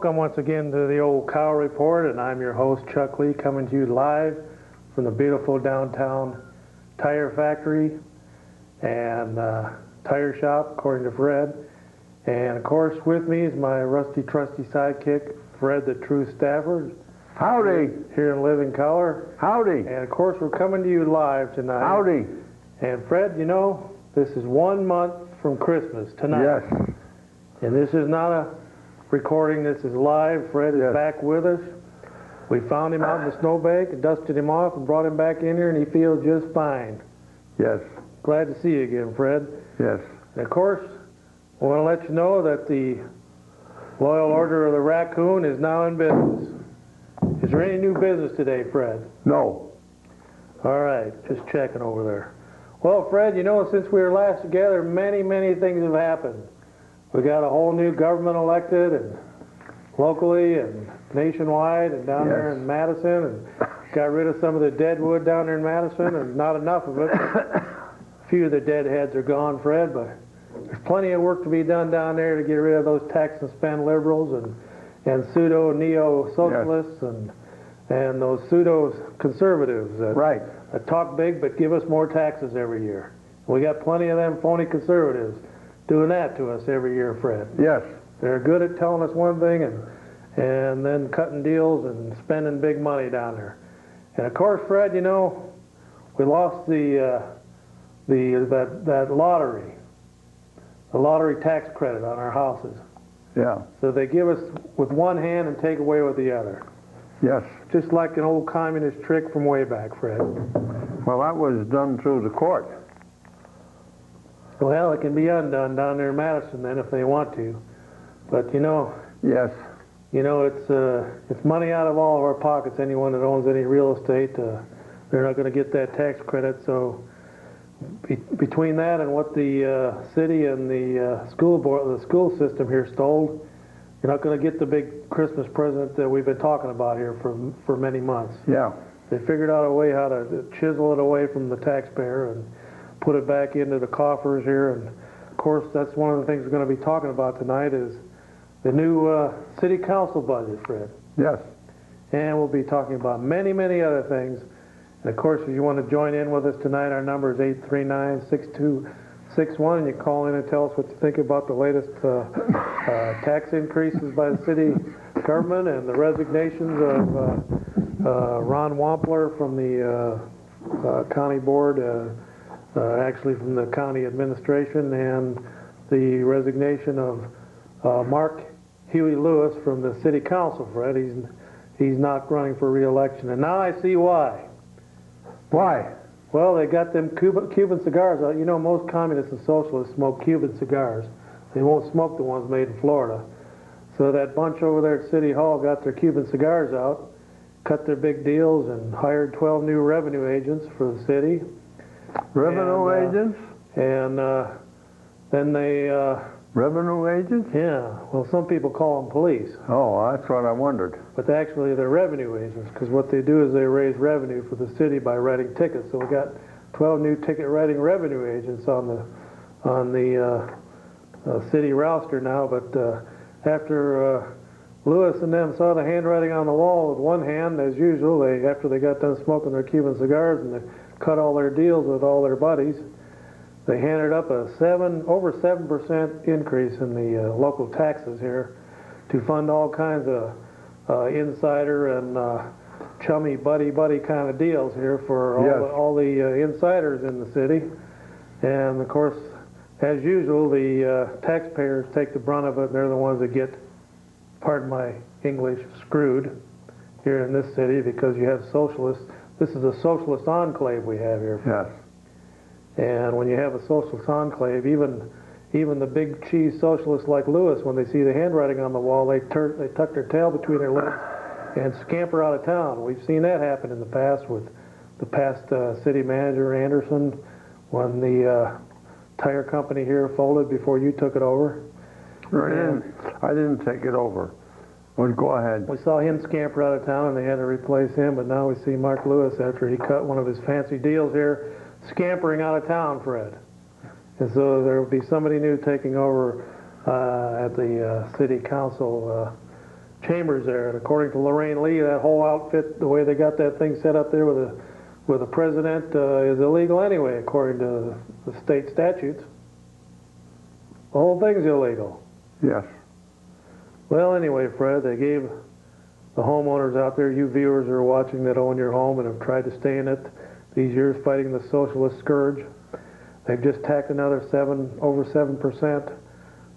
Welcome once again to the Old Cow Report, and I'm your host, Chuck Lee, coming to you live from the beautiful downtown tire factory and tire shop, according to Fred. And of course, with me is my rusty, trusty sidekick, Fred the True Stafford. Howdy. Here in living color. Howdy. And of course, we're coming to you live tonight. Howdy. And Fred, you know, this is 1 month from Christmas tonight. Yes. And this is not a recording, this is live. Fred is back with us. We found him out in the snowbank and dusted him off and brought him back in here, and he feels just fine. Yes. Glad to see you again, Fred. Yes. And of course, I want to let you know that the Loyal Order of the Raccoon is now in business. Is there any new business today, Fred? No. All right, just checking over there. Well, Fred, you know, since we were last together, many, many things have happened. We got a whole new government elected, and locally and nationwide, and down there in Madison, and got rid of some of the dead wood down there in Madison, and not enough of it. A few of the deadheads are gone, Fred, but there's plenty of work to be done down there to get rid of those tax and spend liberals and pseudo neo-socialists and those pseudo conservatives that talk big but give us more taxes every year. We got plenty of them phony conservatives doing that to us every year, Fred. Yes. They're good at telling us one thing and then cutting deals and spending big money down there. And of course, Fred, you know, we lost that lottery, the lottery tax credit on our houses. Yeah. So they give us with one hand and take away with the other. Yes. Just like an old communist trick from way back, Fred. Well, that was done through the court. Well, it can be undone down there in Madison then if they want to. But you know, yes, you know, it's money out of all of our pockets. Anyone that owns any real estate, they're not going to get that tax credit. So between that and what the city and the school system here stole, you're not going to get the big Christmas present that we've been talking about here for many months. Yeah. They figured out a way how to chisel it away from the taxpayer and put it back into the coffers here. And of course, that's one of the things we're going to be talking about tonight is the new city council budget, Fred. Yes. And we'll be talking about many, many other things. And of course, if you want to join in with us tonight, our number is 839-6261, and you call in and tell us what you think about the latest tax increases by the city government and the resignations of Ron Wampler from the county board, actually from the county administration, and the resignation of Mark Huey Lewis from the city council, Fred. He's not running for re-election, and now I see why. Why? Well, they got them Cuban cigars out. You know, most communists and socialists smoke Cuban cigars. They won't smoke the ones made in Florida. So that bunch over there at City Hall got their Cuban cigars out, cut their big deals, and hired 12 new revenue agents for the city. Revenue agents? And then they... revenue agents? Yeah. Well, some people call them police. Oh, that's what I wondered. But actually, they're revenue agents, because what they do is they raise revenue for the city by writing tickets. So we got 12 new ticket-writing revenue agents on the city roster now. But after Lewis and them saw the handwriting on the wall with one hand, as usual, after they got done smoking their Cuban cigars and they cut all their deals with all their buddies, they handed up a over 7% increase in the local taxes here to fund all kinds of insider and chummy buddy kind of deals here for all the insiders in the city. And of course, as usual, the taxpayers take the brunt of it, and they're the ones that get, pardon my English, screwed here in this city, because you have socialists. This is a socialist enclave we have here. Yes. And when you have a socialist enclave, even the big cheese socialists like Lewis, when they see the handwriting on the wall, they tuck their tail between their legs and scamper out of town. We've seen that happen in the past with the past city manager, Anderson, when the tire company here folded before you took it over. I didn't take it over. Well, go ahead. We saw him scamper out of town, and they had to replace him, but now we see Mark Lewis, after he cut one of his fancy deals here, scampering out of town, Fred. And so there will be somebody new taking over at the city council chambers there. And according to Lorraine Lee, that whole outfit, the way they got that thing set up there with the president, is illegal anyway, according to the state statutes. The whole thing's illegal. Yes. Well, anyway, Fred, they gave the homeowners out there, you viewers who are watching that own your home and have tried to stay in it these years fighting the socialist scourge, they've just tacked another over 7%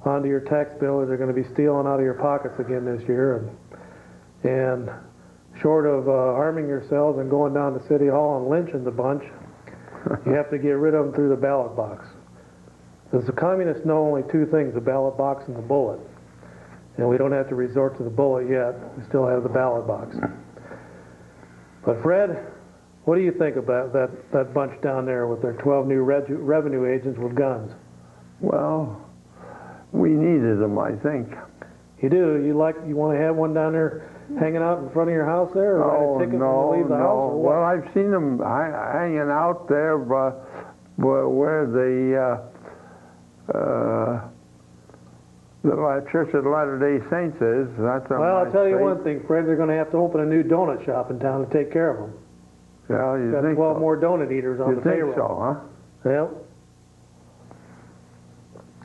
onto your tax bill, or they're going to be stealing out of your pockets again this year. And short of arming yourselves and going down to City Hall and lynching the bunch, you have to get rid of them through the ballot box. Because the communists know only two things, the ballot box and the bullet. And we don't have to resort to the bullet yet. We still have the ballot box. But Fred, what do you think about that bunch down there with their 12 new revenue agents with guns? Well, we needed them, I think. You do? You want to have one down there hanging out in front of your house there? Or write a ticket when you leave the house? Or what? Well, I've seen them hanging out there where the Church of the Latter-day Saints is. That's on well, my I'll tell you street. one thing, Fred. They're going to have to open a new donut shop in town to take care of them. Yeah, you Got think 12 so? more donut eaters on You the think payroll. so, huh? Yep.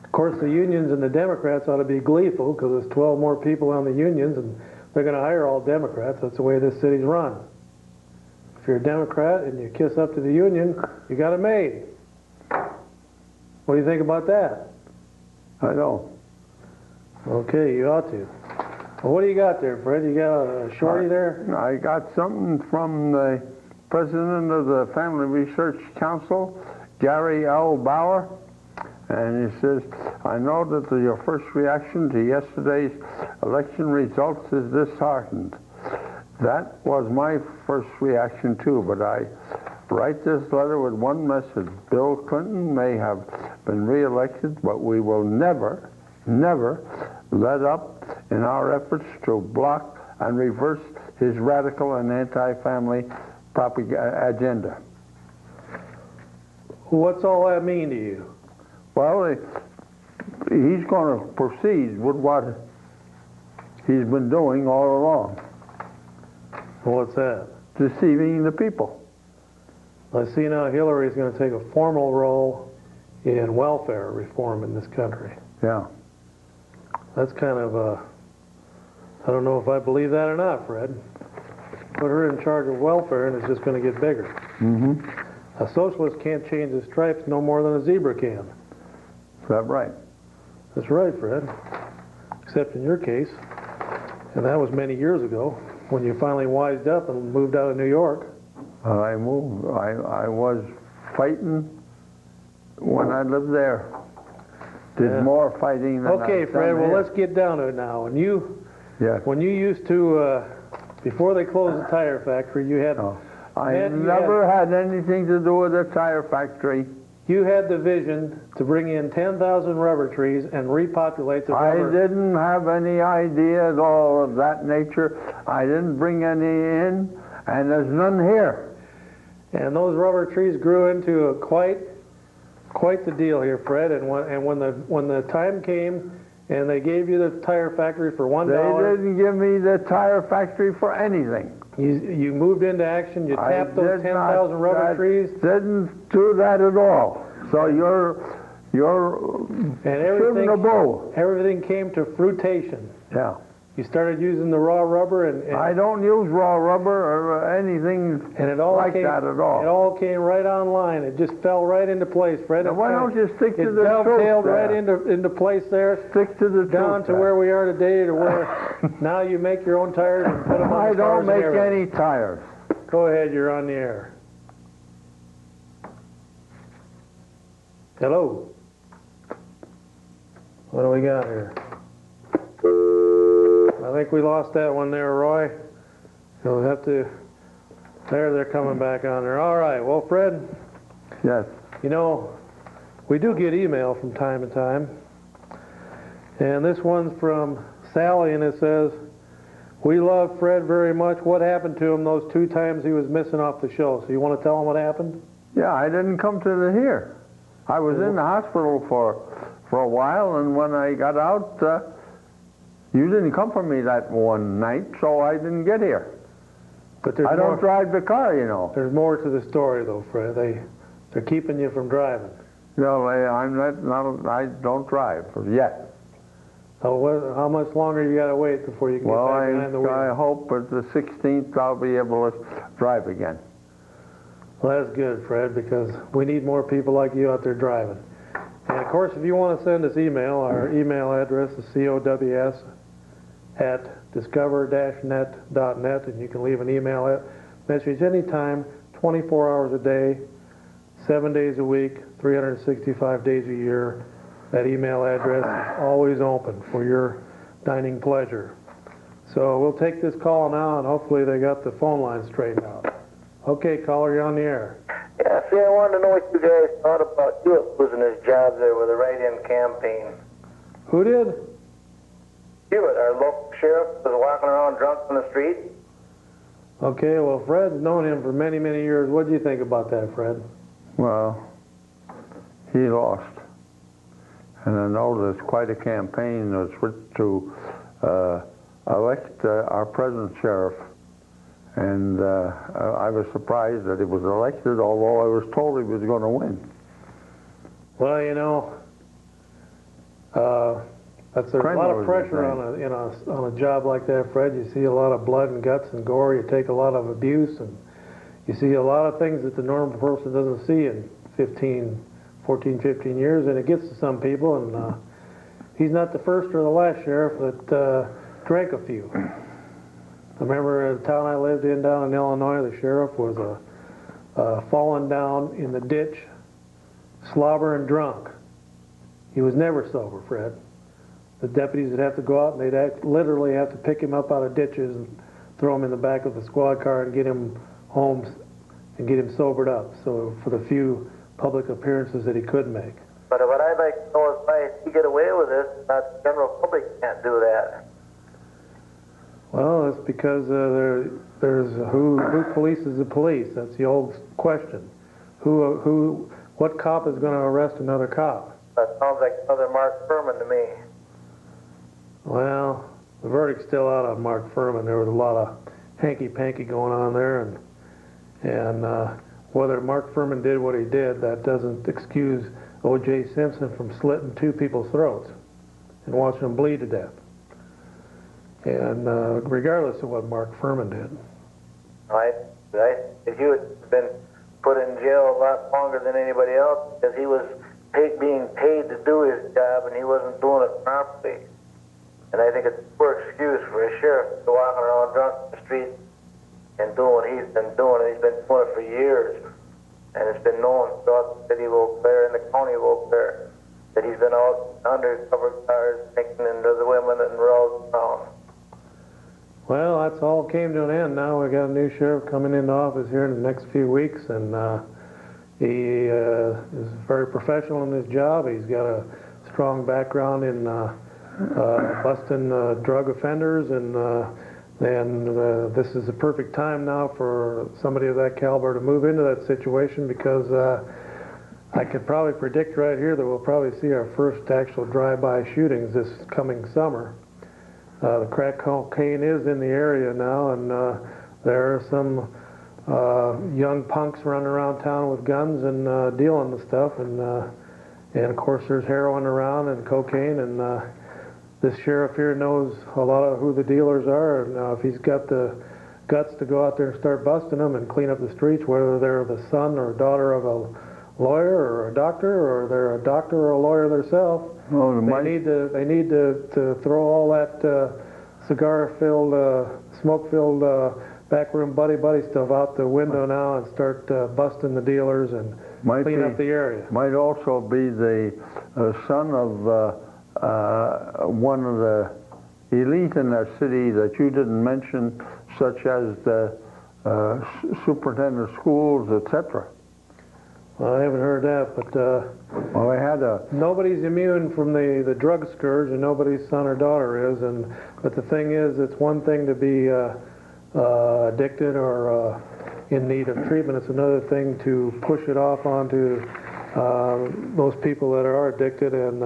Of course, the unions and the Democrats ought to be gleeful because there's 12 more people on the unions and they're going to hire all Democrats. That's the way this city's run. If you're a Democrat and you kiss up to the union, you got it made. What do you think about that? I know. Okay, you ought to. Well, what do you got there, Fred? You got a shorty there? I got something from the president of the Family Research Council, Gary L. Bauer, and he says, I know that your first reaction to yesterday's election results is disheartened. That was my first reaction too, but I write this letter with one message. Bill Clinton may have been reelected, but we will never let up in our efforts to block and reverse his radical and anti-family agenda. What's all that mean to you? Well, he's going to proceed with what he's been doing all along. What's that? Deceiving the people. I see now Hillary's going to take a formal role in welfare reform in this country. Yeah. That's kind of I don't know if I believe that or not, Fred. Put her in charge of welfare and it's just going to get bigger. Mm-hmm. A socialist can't change his stripes no more than a zebra can. Is that right? That's right, Fred. Except in your case, and that was many years ago, when you finally wised up and moved out of New York. I moved. I was fighting when I lived there. Did more fighting than Okay, I've Fred, done well, here. let's get down to it now. Yes. When you used to, before they closed the tire factory, you had... No. I never had anything to do with the tire factory. You had the vision to bring in 10,000 rubber trees and repopulate the rubber. I didn't have any idea at all of that nature. I didn't bring any in, and there's none here. And those rubber trees grew into quite the deal here, Fred. And when the time came and they gave you the tire factory for $1, They didn't give me the tire factory for anything. you moved into action. You tapped those 10,000 rubber trees. Didn't do that at all. So you're And shooting the bull. everything came to fruition. Yeah. You started using the raw rubber, and I don't use raw rubber or anything and it all like came, that at all. It all came right online. It just fell right into place, Fred. Now, why don't you stick to it the truth dovetailed there? right into place there. Stick to the Down truth to there. where we are today, to where now you make your own tires and put them on I the cars don't make and everything. any tires. Go ahead, you're on the air. Hello. What do we got here? I think we lost that one there, Roy. You'll have to... There, they're coming back on there. All right, well, Fred, Yes. you know, we do get email from time to time. And this one's from Sally, and it says, we love Fred very much. What happened to him those 2 times he was missing off the show? So you want to tell him what happened? Yeah, I didn't come to the here. I was in the hospital for a while, and when I got out, You didn't come for me that one night, so I didn't get here. But there's I don't more, drive the car, you know. there's more to the story, though, Fred. They're keeping you from driving. No, I don't drive yet. How much longer you got to wait before you can get Well, back behind the wheel? I hope at the 16th I'll be able to drive again. Well, that's good, Fred, because we need more people like you out there driving. And of course, if you want to send us email, our email address is cows@discover-net.net, and you can leave an email message anytime, 24 hours a day, 7 days a week, 365 days a year. That email address is always open for your dining pleasure. So we'll take this call now, and hopefully they got the phone line straightened out. Okay, caller, you're on the air. Yeah, see, I wanted to know what you guys thought about Hewitt losing his job there with the write-in campaign. Who did? Hewitt, our local sheriff, was walking around drunk on the street. Okay, well, Fred's known him for many, many years. What do you think about that, Fred? Well, he lost. And I know there's quite a campaign that's to elect our present sheriff. And I was surprised that he was elected, although I was told he was going to win. Well, you know, there's a lot of pressure on a job like that, Fred. You see a lot of blood and guts and gore. You take a lot of abuse, and you see a lot of things that the normal person doesn't see in 14, 15 years, and it gets to some people. And he's not the first or the last sheriff that drank a few. I remember the town I lived in down in Illinois, the sheriff was fallen down in the ditch, slobbering drunk. He was never sober, Fred. The deputies would have to go out and they'd literally have to pick him up out of ditches and throw him in the back of the squad car and get him home and get him sobered up. So for the few public appearances that he could make. But what I'd like to know is why he get away with this, not the general public can't do that. Well, it's because there's who polices the police. That's the old question. What cop is going to arrest another cop? That sounds like another Mark Furman to me. Well, the verdict's still out on Mark Furman. There was a lot of hanky-panky going on there, and whether Mark Furman did what he did, that doesn't excuse O.J. Simpson from slitting two people's throats and watching them bleed to death. And regardless of what Mark Furman did. If he had been put in jail a lot longer than anybody else because he was being paid to do his job and he wasn't doing it properly. And I think it's a poor excuse for a sheriff to walking around drunk in the street and doing what he's been doing. And he's been doing it for years. And it's been known throughout the city of Eau Claire and the county of Eau Claire that he's been out undercover cars drinking into the women and roads around. Well, that's all came to an end now. We got a new sheriff coming into office here in the next few weeks, and he is very professional in his job. He's got a strong background in busting drug offenders, and this is the perfect time now for somebody of that caliber to move into that situation, because I could probably predict right here that we'll probably see our first actual drive-by shootings this coming summer. The crack cocaine is in the area now, and there are some young punks running around town with guns and dealing the stuff, and of course there's heroin around and cocaine, and this sheriff here knows a lot of who the dealers are, and if he's got the guts to go out there and start busting them and clean up the streets, whether they're the son or daughter of a lawyer or a doctor, or they're a doctor or a lawyer themselves. Oh, They need to throw all that cigar-filled, smoke-filled backroom buddy stuff out the window now and start busting the dealers and clean up the area. Might also be the son of one of the elite in that city that you didn't mention, such as the superintendent of schools, etc. Well, I haven't heard that, but well, I had nobody's immune from the drug scourge, and nobody's son or daughter is. But the thing is, it's one thing to be addicted or in need of treatment. It's another thing to push it off onto those people that are addicted and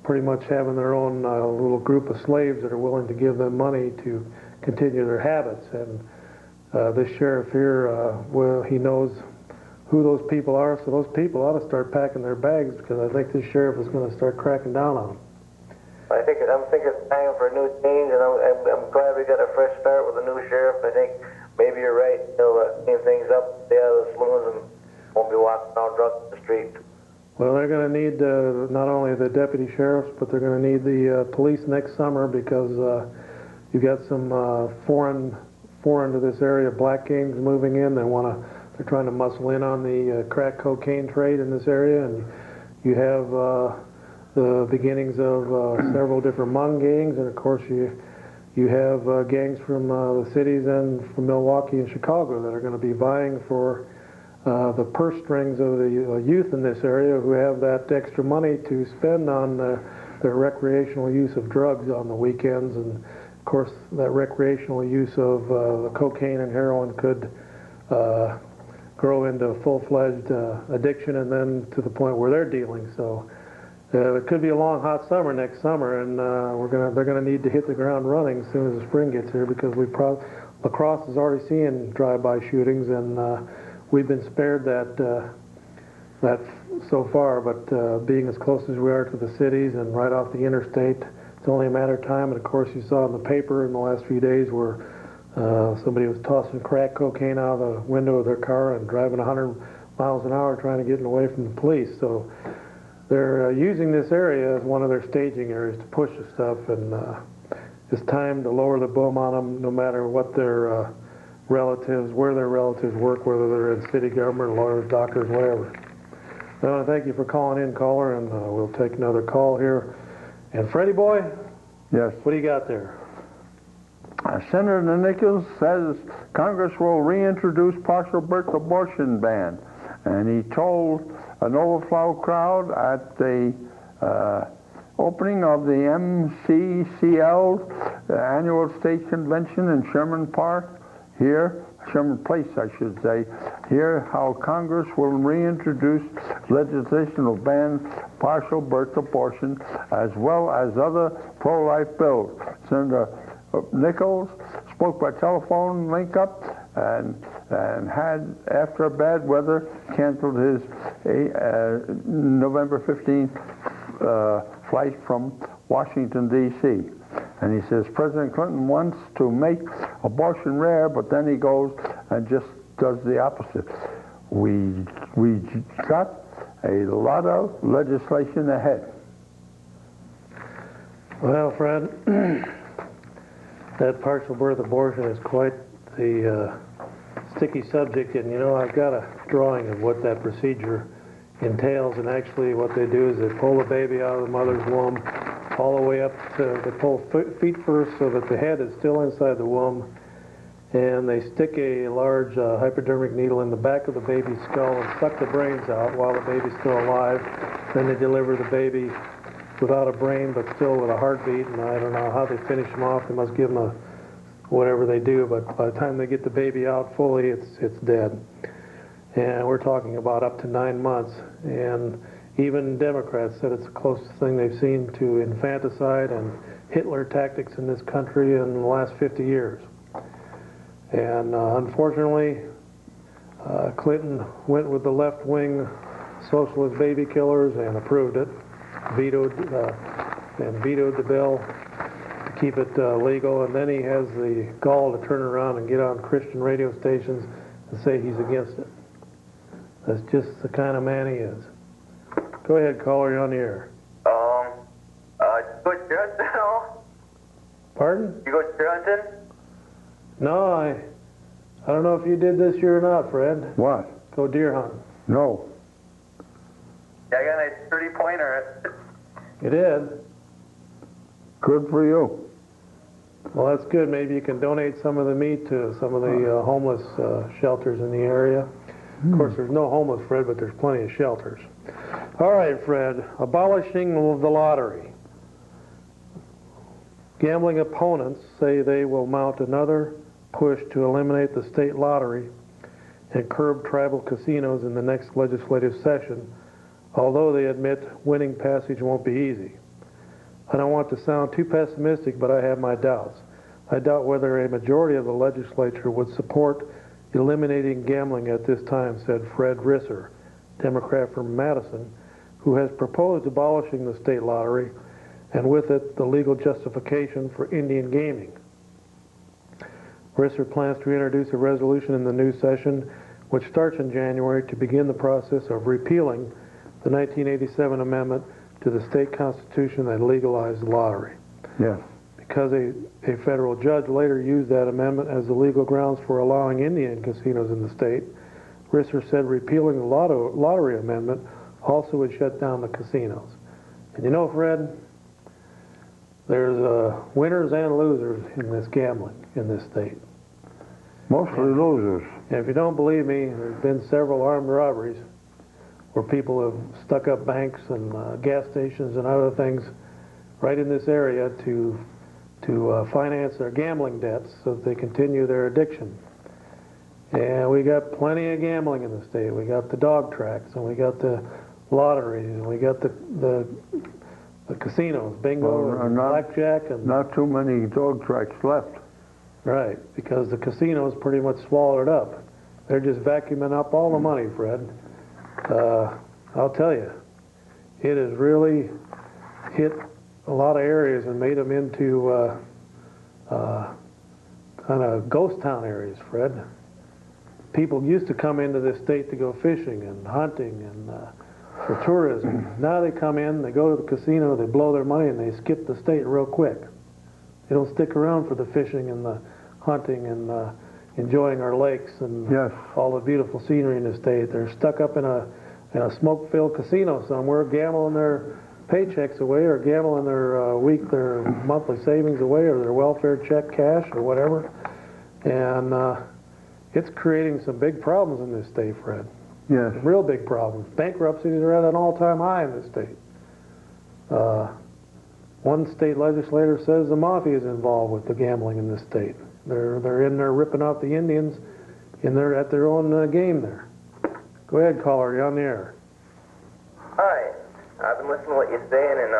pretty much having their own little group of slaves that are willing to give them money to continue their habits. And this sheriff here, well, he knows who those people are, so those people ought to start packing their bags, because I think this sheriff is going to start cracking down on them. I'm thinking it's time for a new change, and I'm glad we got a fresh start with a new sheriff. I think maybe you're right. He'll clean things up, stay out of the saloons, and won't be walking around drunk in the street. Well, they're going to need not only the deputy sheriffs, but they're going to need the police next summer, because you've got some foreign to this area black gangs moving in. They're trying to muscle in on the crack cocaine trade in this area, and you have the beginnings of several different Hmong gangs, and of course you have gangs from the cities and from Milwaukee and Chicago that are going to be vying for the purse strings of the youth in this area, who have that extra money to spend on their recreational use of drugs on the weekends. And of course, that recreational use of the cocaine and heroin could grow into full-fledged addiction, and then to the point where they're dealing. So it could be a long, hot summer next summer, and they're gonna need to hit the ground running as soon as the spring gets here, because La Crosse is already seeing drive-by shootings, and we've been spared that so far. But being as close as we are to the cities and right off the interstate, it's only a matter of time. And of course, you saw in the paper in the last few days where somebody was tossing crack cocaine out of the window of their car and driving 100 miles an hour trying to get away from the police. So they're using this area as one of their staging areas to push the stuff, and it's time to lower the boom on them, no matter what their relatives, where their relatives work, whether they're in city government, lawyers, doctors, whatever. I want to thank you for calling in, caller, and we'll take another call here. And Freddie boy? Yes. What do you got there? Senator Nichols says Congress will reintroduce partial birth abortion ban, and he told an overflow crowd at the opening of the MCCL, the annual state convention in Sherman Park, here, Sherman Place, I should say, here, how Congress will reintroduce legislation to ban partial birth abortion, as well as other pro-life bills. Senator Nichols spoke by telephone link-up and had, after bad weather, canceled his November 15th flight from Washington, D.C. And he says President Clinton wants to make abortion rare, but then he goes and just does the opposite. We got a lot of legislation ahead. Well, Fred, that partial birth abortion is quite the sticky subject, and you know, I've got a drawing of what that procedure entails, and actually what they do is they pull the baby out of the mother's womb all the way up to, they pull feet first so that the head is still inside the womb, and they stick a large hypodermic needle in the back of the baby's skull and suck the brains out while the baby's still alive. Then they deliver the baby without a brain but still with a heartbeat, and I don't know how they finish him off. They must give him a whatever they do, but by the time they get the baby out fully, it's dead. And we're talking about up to 9 months, and even Democrats said it's the closest thing they've seen to infanticide and Hitler tactics in this country in the last 50 years. And unfortunately, Clinton went with the left-wing socialist baby killers and approved it, vetoed the bill to keep it legal, and then he has the gall to turn around and get on Christian radio stations and say he's against it. That's just the kind of man he is. Go ahead, caller, you're on the air. You go deer hunting now? Pardon? You go deer hunting? No, I don't know if you did this year or not, Fred. What? Go deer hunting. No. Yeah, I got a nice 30-pointer. You did? Good for you. Well, that's good. Maybe you can donate some of the meat to some of the homeless shelters in the area. Of course, there's no homeless, Fred, but there's plenty of shelters. All right, Fred, abolishing the lottery. Gambling opponents say they will mount another push to eliminate the state lottery and curb tribal casinos in the next legislative session, although they admit winning passage won't be easy. I don't want to sound too pessimistic, but I have my doubts. I doubt whether a majority of the legislature would support eliminating gambling at this time, said Fred Risser, Democrat from Madison, who has proposed abolishing the state lottery and with it the legal justification for Indian gaming. Risser plans to introduce a resolution in the new session, which starts in January, to begin the process of repealing the 1987 amendment to the state constitution that legalized the lottery. Yes. Because a federal judge later used that amendment as the legal grounds for allowing Indian casinos in the state, Risser said repealing the lottery amendment also would shut down the casinos. And you know, Fred, there's winners and losers in this gambling in this state. Mostly losers. And if you don't believe me, there's been several armed robberies where people have stuck up banks and gas stations and other things right in this area to finance their gambling debts so that they continue their addiction. And we got plenty of gambling in the state. We got the dog tracks, and we got the lotteries, and we got the casinos, bingo, and blackjack, and not too many dog tracks left. Right, because the casinos pretty much swallowed it up. They're just vacuuming up all the money, Fred. I'll tell you, it has really hit a lot of areas and made them into kind of ghost town areas, Fred. People used to come into this state to go fishing and hunting and for tourism. Now they come in, they go to the casino, they blow their money, and they skip the state real quick. They don't stick around for the fishing and the hunting and enjoying our lakes and Yes. all the beautiful scenery in the state. They're stuck up in a smoke-filled casino somewhere, gambling their paychecks away, or gambling their monthly savings away, or their welfare check cash, or whatever. And it's creating some big problems in this state, Fred. Yes. Real big problems. Bankruptcies are at an all-time high in this state. One state legislator says the mafia is involved with the gambling in this state. They're in there ripping off the Indians at their own game there. Go ahead, caller. You're on the air. Hi, I've been listening to what you're saying, and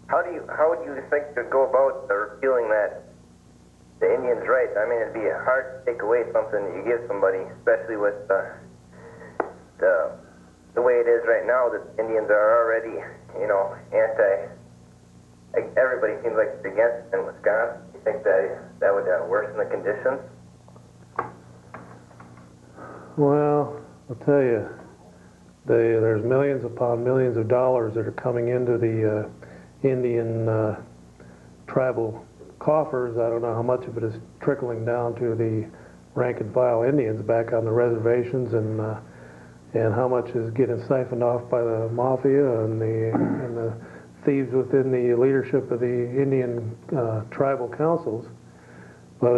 how would you think to go about repealing that, the Indians' rights? I mean, it'd be hard to take away something that you give somebody, especially with the way it is right now. That Indians are already, everybody seems like it's against it in Wisconsin. You think that would worsen the conditions? Well, I'll tell you, there's millions upon millions of dollars that are coming into the Indian tribal coffers. I don't know how much of it is trickling down to the rank and file Indians back on the reservations, and how much is getting siphoned off by the mafia and the thieves within the leadership of the Indian tribal councils. But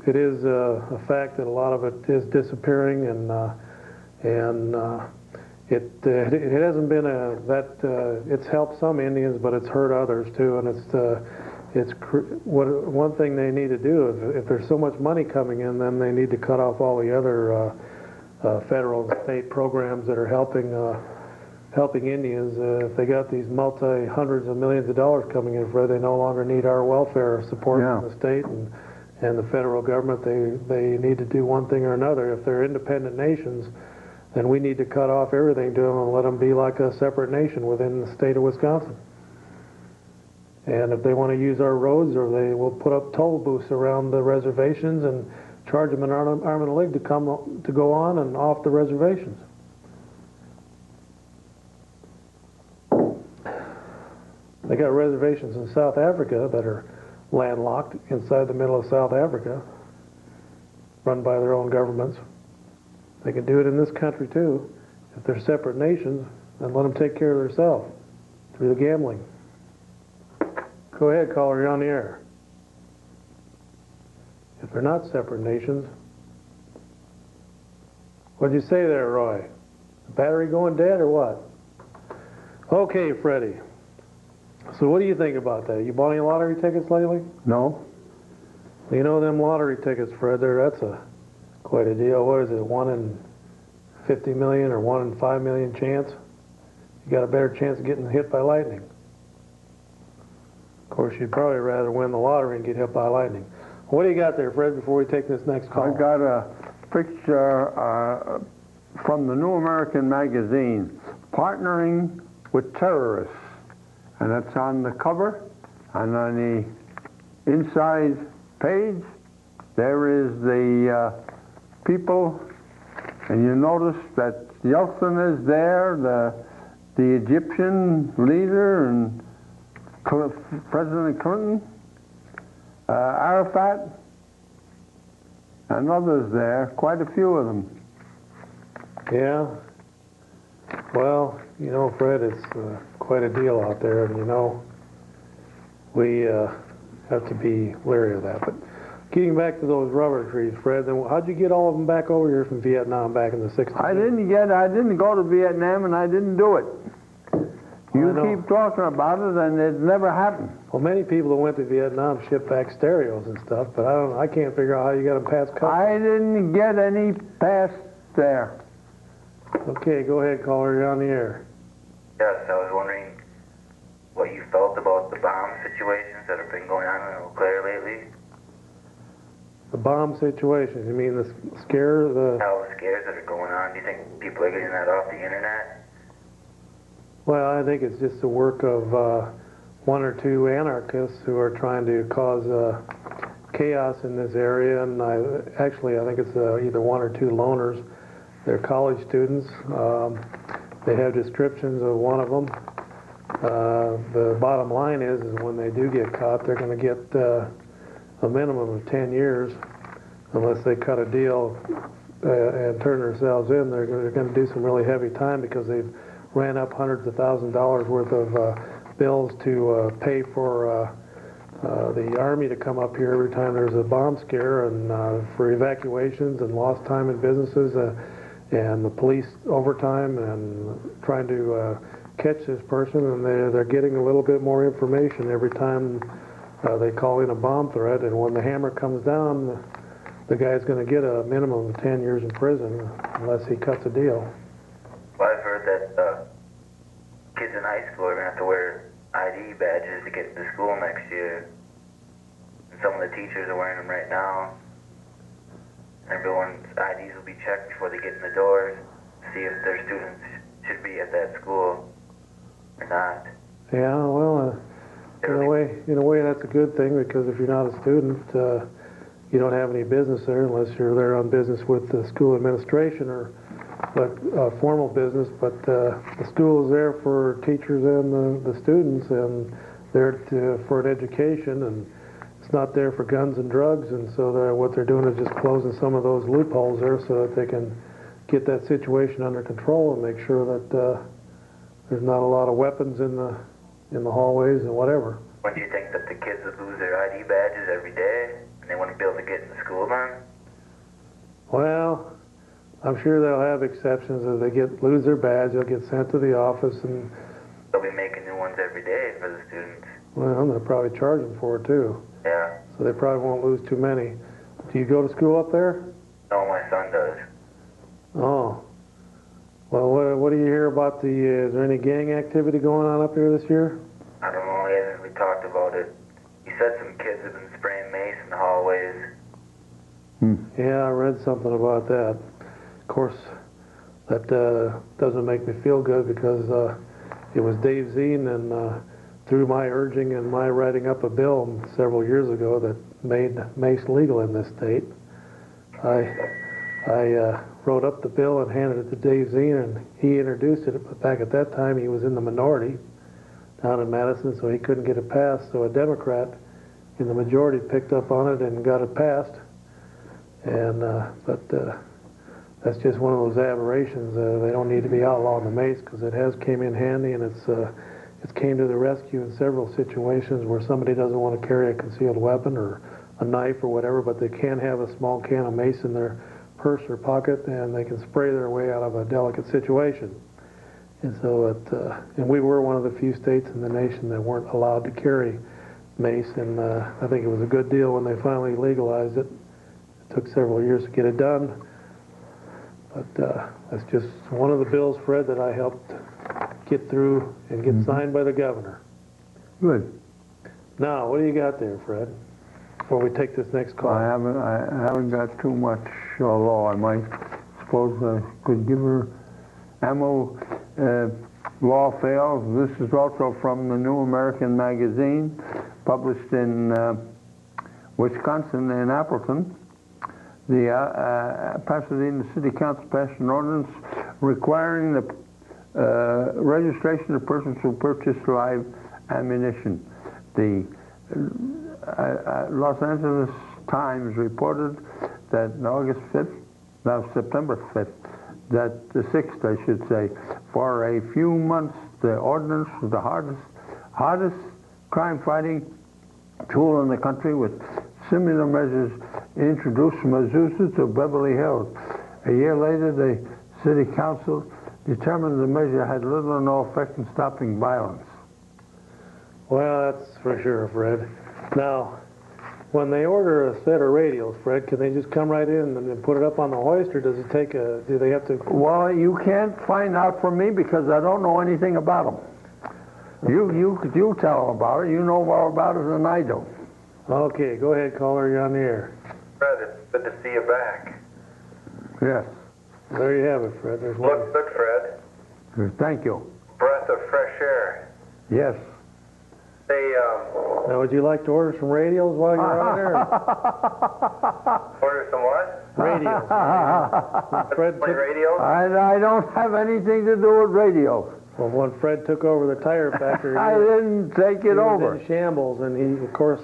it is a fact that a lot of it is disappearing, and it hasn't been it's helped some Indians, but it's hurt others too. And one thing they need to do, if there's so much money coming in, then they need to cut off all the other federal and state programs that are helping Indians. If they got these hundreds of millions of dollars coming in, Fred, they no longer need our welfare support from the state and the federal government. They need to do one thing or another. If they're independent nations, then we need to cut off everything to them and let them be like a separate nation within the state of Wisconsin. And if they want to use our roads, or they will put up toll booths around the reservations and charge them an arm and a leg to go on and off the reservations. They got reservations in South Africa that are landlocked inside the middle of South Africa, run by their own governments. They can do it in this country too. If they're separate nations, then let them take care of themselves through the gambling. Go ahead, caller, you're on the air. If they're not separate nations, what'd you say there, Roy? The battery going dead or what? Okay, Freddie. So what do you think about that? You bought any lottery tickets lately? No. You know them lottery tickets, Fred, that's quite a deal. What is it, 1 in 50 million or 1 in 5 million chance? you got a better chance of getting hit by lightning. Of course, you'd probably rather win the lottery and get hit by lightning. What do you got there, Fred, before we take this next call? I got a picture from the New American Magazine, Partnering with Terrorists. And it's on the cover, and on the inside page, there is the people, and you notice that Yeltsin is there, the Egyptian leader, and President Clinton, Arafat, and others there, quite a few of them. Yeah. Well, you know, Fred, it's quite a deal out there, and you know, we have to be wary of that. But getting back to those rubber trees, Fred, then how'd you get all of them back over here from Vietnam back in the 60s? I didn't go to Vietnam, and I didn't do it. You I know. keep talking about it, and it never happened. Well, many people that went to Vietnam shipped back stereos and stuff, but I can't figure out how you got them past customs. I didn't get any past there. Okay, go ahead, caller, you're on the air. Yes, I was wondering what you felt about the bomb situations that have been going on in Eau Claire lately. The bomb situation, you mean the scare, All the scares that are going on, do you think people are getting that off the internet? Well, I think it's just the work of one or two anarchists who are trying to cause chaos in this area, and I think it's either one or two loners. They're college students. They have descriptions of one of them. The bottom line is when they do get caught, they're going to get a minimum of 10 years unless they cut a deal and turn themselves in. They're going to do some really heavy time because they've ran up hundreds of thousands of dollars worth of bills to pay for the Army to come up here every time there's a bomb scare, and for evacuations and lost time in businesses, and the police overtime and trying to catch this person, and they're getting a little bit more information every time they call in a bomb threat, and when the hammer comes down, the guy's going to get a minimum of 10 years in prison unless he cuts a deal. Well, I've heard that kids in high school are going to have to wear ID badges to get into school next year. And some of the teachers are wearing them right now. Everyone's IDs will be checked before they get in the doors to see if their students should be at that school or not. Yeah, well, in a way that's a good thing, because if you're not a student, you don't have any business there unless you're there on business with the school administration or formal business. But the school is there for teachers and the students, and they're for an education, and it's not there for guns and drugs. And so what they're doing is just closing some of those loopholes there so that they can get that situation under control and make sure that there's not a lot of weapons in the hallways and whatever. When do you think that the kids would lose their ID badges every day and they wouldn't be able to get into school then? Well, I'm sure they'll have exceptions. If they lose their badge, they'll get sent to the office, and They'll be making new ones every day for the students. well, they'll probably charge them for it too. Yeah. So they probably won't lose too many. Do you go to school up there? No, my son does. Oh. Well, what do you hear about is there any gang activity going on up here this year? I don't know, he hasn't really talked about it. He said some kids have been spraying mace in the hallways. Yeah, I read something about that. Of course, that doesn't make me feel good, because it was Dave Zien, and through my urging and my writing up a bill several years ago that made mace legal in this state, I wrote up the bill and handed it to Dave Zien, and he introduced it. But back at that time, he was in the minority down in Madison, so he couldn't get it passed. So a Democrat in the majority picked up on it and got it passed. And but that's just one of those aberrations. They don't need to be outlawing the mace, because it has came in handy, and it's came to the rescue in several situations where somebody doesn't want to carry a concealed weapon or a knife or whatever, but they can have a small can of mace in their purse or pocket, and they can spray their way out of a delicate situation. And so and we were one of the few states in the nation that weren't allowed to carry mace, and I think it was a good deal when they finally legalized it. It took several years to get it done, but that's just one of the bills, Fred, that I helped get through and get signed by the governor. Good. Now, what do you got there, Fred? Before we take this next call. I haven't got too much, although I might suppose I could give her ammo. Law fails. This is also from the New American Magazine, published in Wisconsin in Appleton. The Pasadena City Council passed an ordinance requiring the registration of persons who purchase live ammunition. The Los Angeles Times reported that on August 5th, now September 5th, that the 6th, I should say, for a few months, the ordinance was the hardest crime-fighting tool in the country, with similar measures introduced from Azusa to Beverly Hills. A year later, the City Council determined the measure had little or no effect in stopping violence. Well, that's for sure, Fred. Now, when they order a set of radios, Fred, can they just come right in and put it up on the hoist, or does it take do they have to? Well, you can't find out from me because I don't know anything about them. You tell them about it. You know more about it than I do. Okay, go ahead, caller. You're on the air. Fred, it's good to see you back. Yes. There you have it, Fred. There's one. Look good, Fred. Thank you. Breath of fresh air. Yes. They, Now, would you like to order some radios while you're on there? order some what? Radios. Fred Play took, radios? I don't have anything to do with radio. well, when Fred took over the tire factory, I didn't take he it was over. in shambles, and he, of course,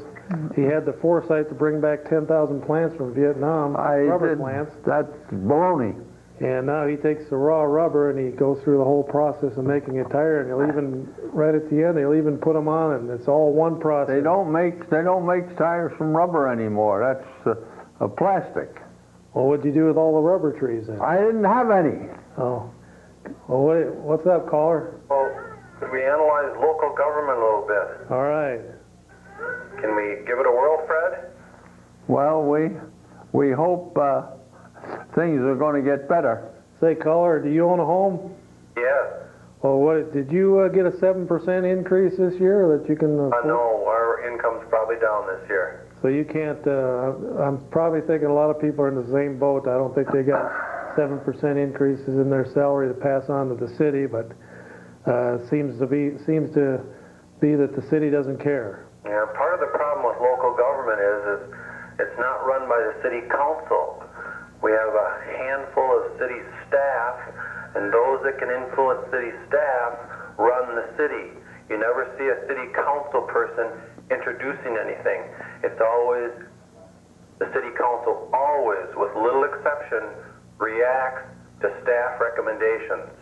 he had the foresight to bring back 10,000 plants from Vietnam, rubber plants. That's baloney. And now he takes the raw rubber and he goes through the whole process of making a tire, and he'll even, right at the end, he'll even put them on, and it's all one process. They don't make tires from rubber anymore. That's a plastic. Well, what'd you do with all the rubber trees then? I didn't have any. Oh. Well, what's up, caller? Well, could we analyze local government a little bit? All right. Can we give it a whirl, Fred? Well, we hope things are going to get better. Say, caller, do you own a home? Yes. Well, what did you get a 7% increase this year that you can afford? No, our income's probably down this year. So you can't, I'm probably thinking a lot of people are in the same boat. I don't think they got 7% increases in their salary to pass on to the city, but seems to be that the city doesn't care. Yeah, part of the problem with local government is it's not run by the city council. We have a handful of city staff, and those that can influence city staff run the city. You never see a city council person introducing anything. It's always, the city council always, with little exception, reacts to staff recommendations.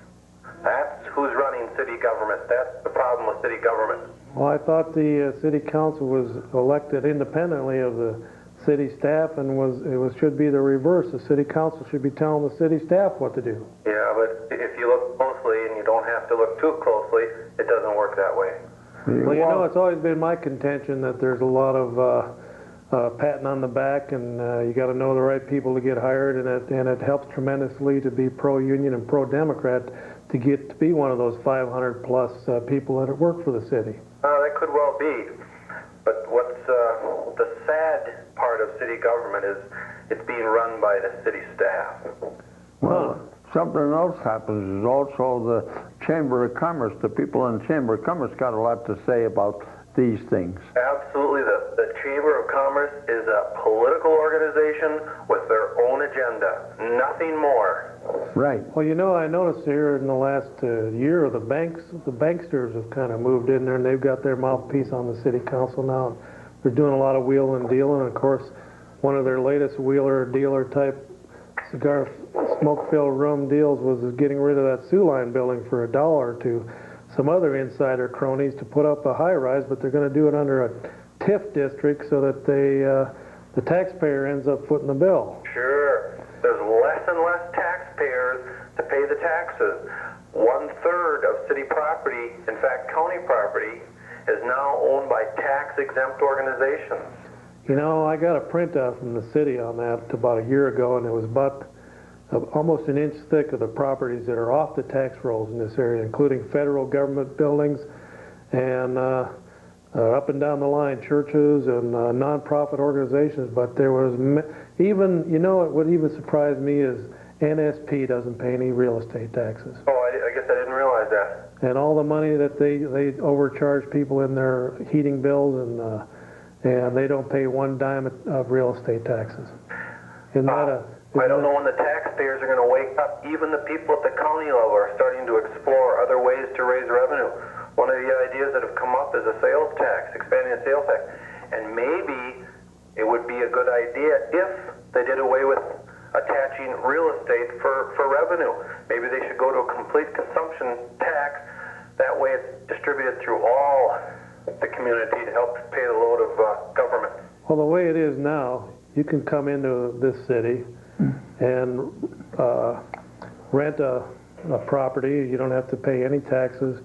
That's who's running city government. That's the problem with city government. Well, I thought the city council was elected independently of the city staff, and should be the reverse. The city council should be telling the city staff what to do. Yeah, but if you look closely, and you don't have to look too closely, it doesn't work that way. Well, you know, it's always been my contention that there's a lot of patting on the back, and you got to know the right people to get hired, and it helps tremendously to be pro-union and pro-Democrat to get to be one of those 500 plus people that work for the city. That could well be, but what's the sad part of city government is it's being run by the city staff. Well, something else happens is also the Chamber of Commerce. The people in the Chamber of Commerce got a lot to say about these things. Absolutely. The Chamber of Commerce is a political organization with their own agenda, nothing more. Right. Well, you know, I noticed here in the last year, the banksters have kind of moved in there, and they've got their mouthpiece on the city council now. They're doing a lot of wheeling and dealing, and of course, one of their latest wheeler dealer type cigar smoke-filled room deals was getting rid of that Sioux Line building for $1 to some other insider cronies to put up a high-rise, but they're going to do it under a TIF district so that the taxpayer ends up footing the bill. Sure. There's less and less taxpayers to pay the taxes. 1/3 of city property, in fact county property, is now owned by tax-exempt organizations. You know, I got a printout from the city on that about a year ago, and it was about almost an inch thick of the properties that are off the tax rolls in this area, including federal government buildings and up and down the line, churches and nonprofit organizations. But there was even, you know, what even surprised me is NSP doesn't pay any real estate taxes. Oh, I guess I didn't realize that. And all the money that they overcharge people in their heating bills, and they don't pay one dime of real estate taxes. Isn't that I don't know when the taxpayers are going to wake up. Even the people at the county level are starting to explore other ways to raise revenue. One of the ideas that have come up is a sales tax, expanding the sales tax. And maybe it would be a good idea if they did away with attaching real estate for revenue. Maybe they should go to a complete consumption tax. That way it's distributed through all the community to help pay the load of government. Well, the way it is now, you can come into this city and rent a property. You don't have to pay any taxes,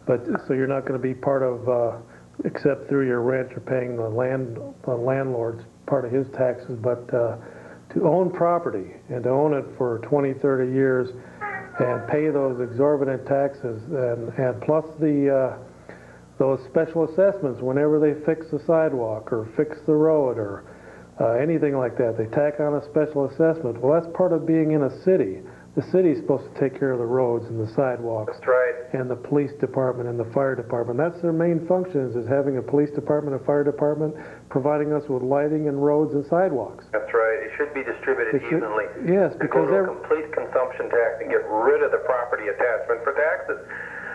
but so you're not going to be part of, except through your rent, you're paying the landlord's part of his taxes. But to own property and to own it for 20, 30 years and pay those exorbitant taxes and plus those special assessments whenever they fix the sidewalk or fix the road or anything like that. They tack on a special assessment. Well, that's part of being in a city. The city's supposed to take care of the roads and the sidewalks. That's right. And the police department and the fire department. That's their main functions, is having a police department, a fire department, providing us with lighting and roads and sidewalks. That's right. It should be distributed evenly. Yes, To because go to a complete consumption tax and get rid of the property attachment for taxes.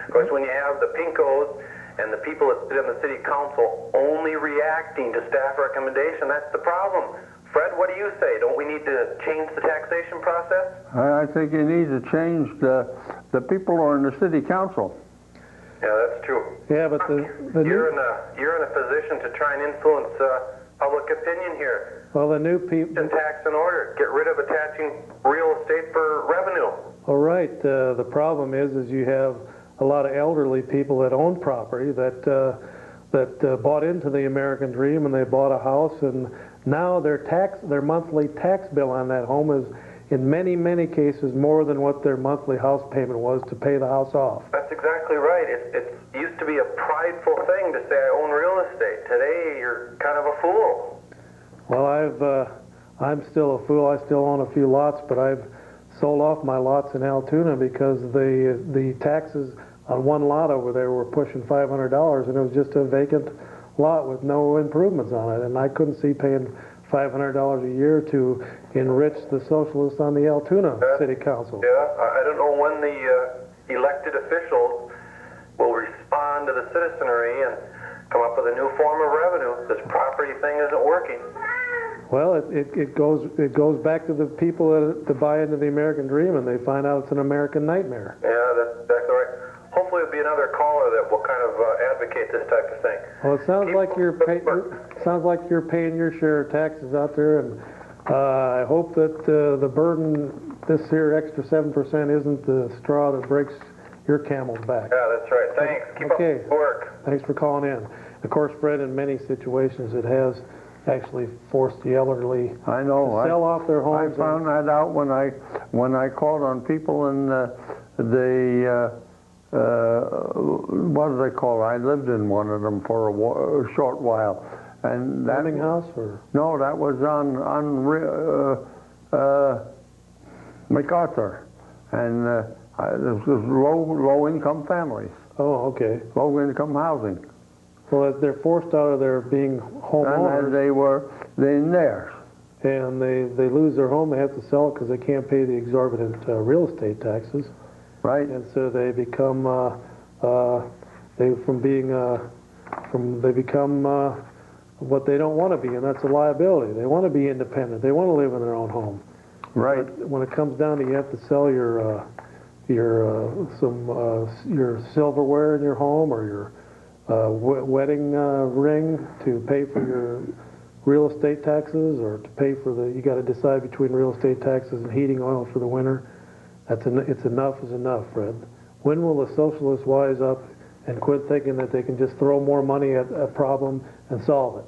Of course, when you have the pinkos and the people that sit on the city council only reacting to staff recommendation, that's the problem. Fred, what do you say? Don't we need to change the taxation process? I think you need to change the people who are in the city council. Yeah, that's true. Yeah, but you're in a position to try and influence public opinion here. well, the new people. And tax and order. Get rid of attaching real estate for revenue. All right. The problem is you have a lot of elderly people that own property that bought into the American dream, and they bought a house, and now their monthly tax bill on that home is in many cases more than what their monthly house payment was to pay the house off. That's exactly right. It used to be a prideful thing to say I own real estate. Today you're kind of a fool. Well, I'm still a fool. I still own a few lots, but I've sold off my lots in Altoona because the taxes on one lot over there were pushing $500, and it was just a vacant lot with no improvements on it, and I couldn't see paying $500 a year to enrich the socialists on the Altoona City Council. Yeah, I don't know when the elected officials will respond to the citizenry and come up with a new form of revenue. This property thing isn't working. Well, it goes back to the people that buy into the American dream, and they find out it's an American nightmare. Yeah, that's exactly right. Hopefully it'll be another caller that will kind of advocate this type of thing. Well, it sounds like you're paying your share of taxes out there, and I hope that the burden, this here extra 7%, isn't the straw that breaks your camel's back. Yeah, that's right. Thanks. Keep up the work. Thanks for calling in. Of course, Fred, in many situations, it has actually forced the elderly I know. to sell off their homes. I found that out when I called on people in what do they call it? I lived in one of them for a short while, and that House, or no, that was on MacArthur, and this was low income families, oh, okay. low income housing, Well, they're forced out of their being homeowners, and they were in theirs. and they lose their home. They have to sell it because they can't pay the exorbitant real estate taxes. Right. And so they become they become what they don't want to be, and that's a liability. They want to be independent. They want to live in their own home. Right. But when it comes down to you have to sell your silverware in your home or your wedding ring to pay for your real estate taxes, or to pay for you got to decide between real estate taxes and heating oil for the winter. It's enough is enough, Fred. When will the socialists wise up and quit thinking that they can just throw more money at a problem and solve it?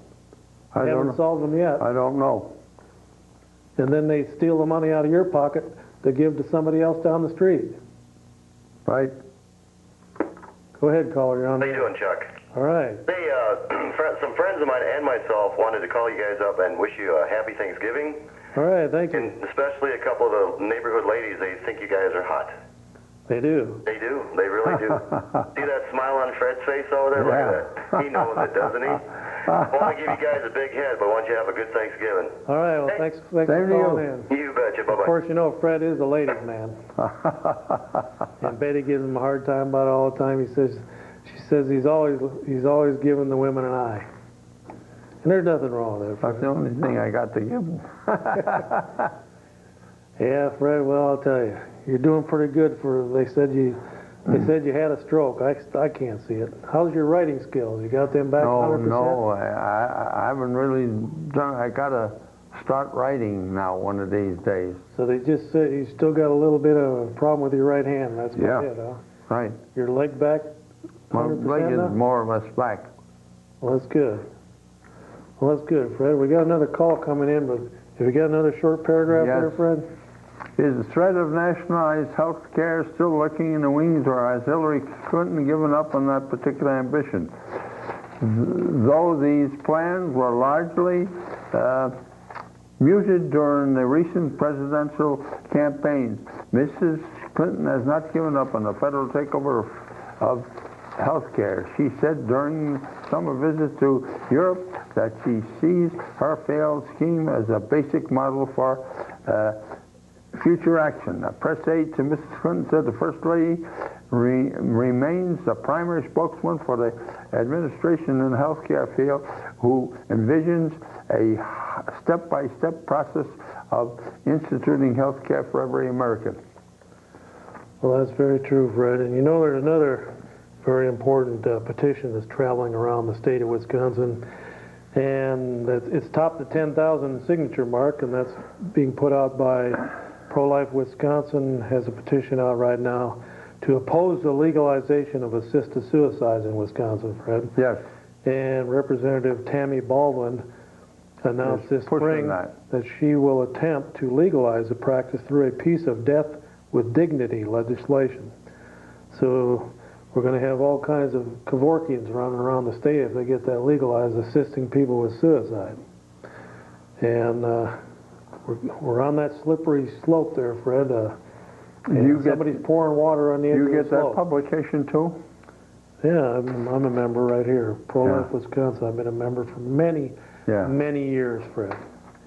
They haven't solved them yet. I don't know. And then they steal the money out of your pocket to give to somebody else down the street. Right? Go ahead, caller, you're on. How you doing, Chuck? All right. Hey, some friends of mine and myself wanted to call you guys up and wish you a happy Thanksgiving. All right, thank you. And especially a couple of the neighborhood ladies, they think you guys are hot. They do. They do. They really do. See that smile on Fred's face over there? Look at that. He knows it, doesn't he? I want to give you guys a big head, but I want you to have a good Thanksgiving. All right, well, thanks for Same to you. calling in. You betcha. Bye-bye. Of course, you know Fred is a ladies' man. And Betty gives him a hard time about it all the time. She says he's always giving the women an eye. And there's nothing wrong with that, That's Fred. the only thing I got to give them. Yeah, Fred, well, I'll tell you, you're doing pretty good they said you had a stroke. I can't see it. How's your writing skills? You got them back 100%? No, I haven't really done. I gotta start writing now one of these days. So they just said you still got a little bit of a problem with your right hand. That's about Yeah. it, huh? Right. Your leg back My 100% leg now? is more or less back. Well, that's good. Well, that's good, Fred. We got another call coming in, but have you got another short paragraph Yes. there, Fred? Is the threat of nationalized health care still lurking in the wings, or has Hillary Clinton given up on that particular ambition? Though these plans were largely muted during the recent presidential campaigns, Mrs. Clinton has not given up on the federal takeover of health care. She said during summer visit to Europe that she sees her failed scheme as a basic model for future action. A press aide to Mrs. Clinton said the First Lady remains the primary spokesman for the administration in the healthcare field, who envisions a step-by-step process of instituting healthcare for every American. Well, that's very true, Fred. And you know there's another very important petition that's traveling around the state of Wisconsin, and it's topped the 10,000 signature mark, and that's being put out by Pro-Life Wisconsin. Has a petition out right now to oppose the legalization of assisted suicides in Wisconsin, Fred. Yes. And Representative Tammy Baldwin announced Is this pushing spring that. she will attempt to legalize the practice through a piece of death with dignity legislation. So we're going to have all kinds of Kevorkians running around the state if they get that legalized, assisting people with suicide. And we're on that slippery slope there, Fred. And somebody's pouring water on the edge You of get the that slope. publication too? Yeah, I'm a member right here, Pro-Life Wisconsin. I've been a member for many years, Fred.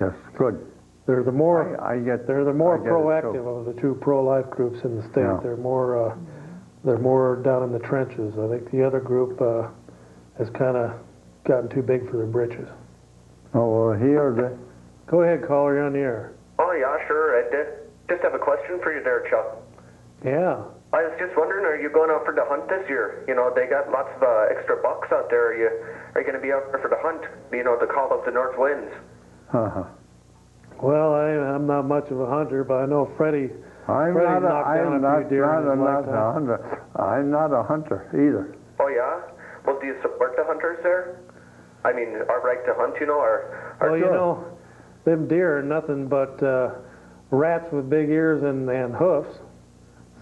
Yes, good. They're the more I get. they're the more I get it, proactive too. of the two pro-life groups in the state. Yeah. They're more down in the trenches. I think the other group has kind of gotten too big for their britches. Oh, well, here the. Go ahead, caller, you're on the air. Oh, yeah, sure. I just have a question for you there, Chuck. Yeah. I was just wondering, are you going out for the hunt this year? You know, they got lots of extra bucks out there. Are you going to be out there for the hunt? You know, to call up the north winds. Uh-huh. Well, I'm not much of a hunter, but I know Freddie. I'm Freddie's not knocked down a few deer in his a lifetime. hunter. I'm not a hunter either. Oh, yeah? Well, do you support the hunters there? I mean, our right to hunt, you know, or Well, you know, them deer are nothing but rats with big ears and hoofs,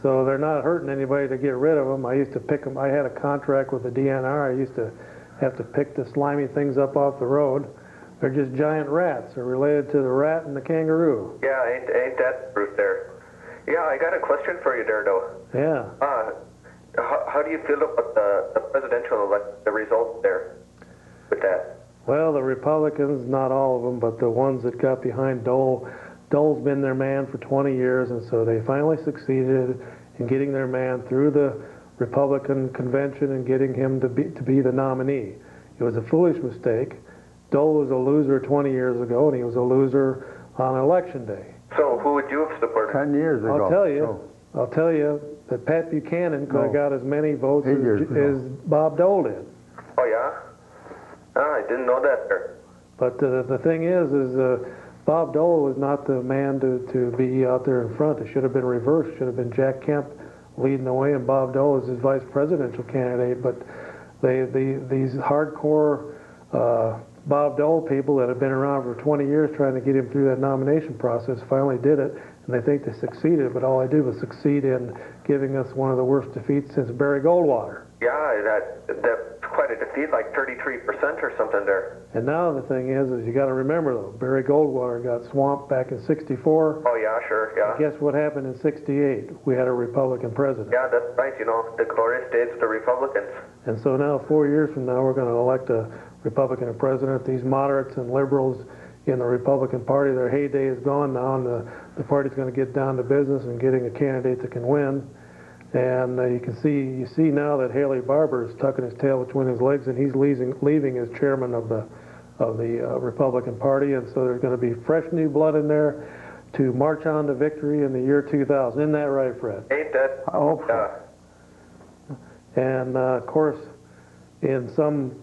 so they're not hurting anybody to get rid of them. I used to pick them. I had a contract with the DNR. I used to have to pick the slimy things up off the road. They're just giant rats. They're related to the rat and the kangaroo. Yeah, ain't that truth there? Yeah, I got a question for you there, though. Yeah. How do you feel about the presidential the results there with that? Well, the Republicans, not all of them, but the ones that got behind Dole. Dole's been their man for 20 years, and so they finally succeeded in getting their man through the Republican convention and getting him to be the nominee. It was a foolish mistake. Dole was a loser 20 years ago, and he was a loser on election day. So who would you have supported? 10 years ago. I'll tell you that Pat Buchanan could have got as many votes 8 years ago. as Bob Dole did. Oh, yeah? Ah, I didn't know that there. But the thing is Bob Dole was not the man to be out there in front. It should have been reversed. Should have been Jack Kemp leading the way, and Bob Dole was his vice presidential candidate. But these hardcore Bob Dole people that have been around for 20 years trying to get him through that nomination process finally did it, and they think they succeeded, but all they did was succeed in giving us one of the worst defeats since Barry Goldwater. Yeah, that's quite a defeat, like 33% or something there. And now the thing is you got to remember though, Barry Goldwater got swamped back in '64. Oh yeah, sure, yeah. Guess what happened in '68? We had a Republican president. Yeah, that's right, you know, the glorious days of the Republicans. And so now, 4 years from now, we're going to elect a Republican president. These moderates and liberals in the Republican Party, their heyday is gone now, and the party's going to get down to business and getting a candidate that can win. And you see now that Haley Barbour is tucking his tail between his legs, and he's leaving as chairman of the Republican Party. And so there's going to be fresh new blood in there to march on to victory in the year 2000. Isn't that right, Fred? Ain't that? I hope so. And of course, in some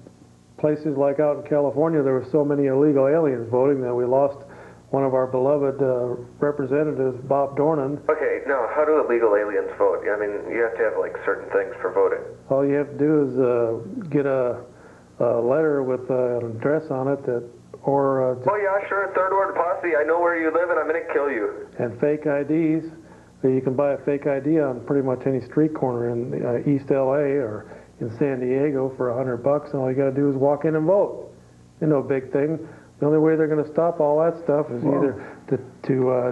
places like out in California, there were so many illegal aliens voting that we lost one of our beloved representatives, Bob Dornan. Okay, now, how do illegal aliens vote? I mean, you have to have, like, certain things for voting. All you have to do is get a letter with an address on it Oh, yeah, sure, Third Ward Posse, I know where you live and I'm going to kill you. and fake IDs. You can buy a fake ID on pretty much any street corner in East LA or in San Diego for $100, and all you got to do is walk in and vote. It's no big thing. The only way they're going to stop all that stuff is either to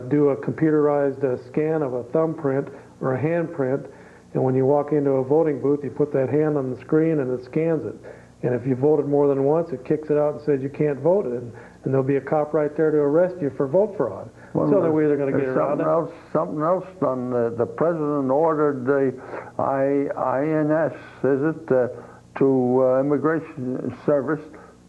do a computerized scan of a thumbprint or a handprint, and when you walk into a voting booth, you put that hand on the screen and it scans it. And if you voted more than once, it kicks it out and says you can't vote, and there'll be a cop right there to arrest you for vote fraud. It's the only way they're going to get around it. Something else done. The president ordered the INS, is it, to Immigration Service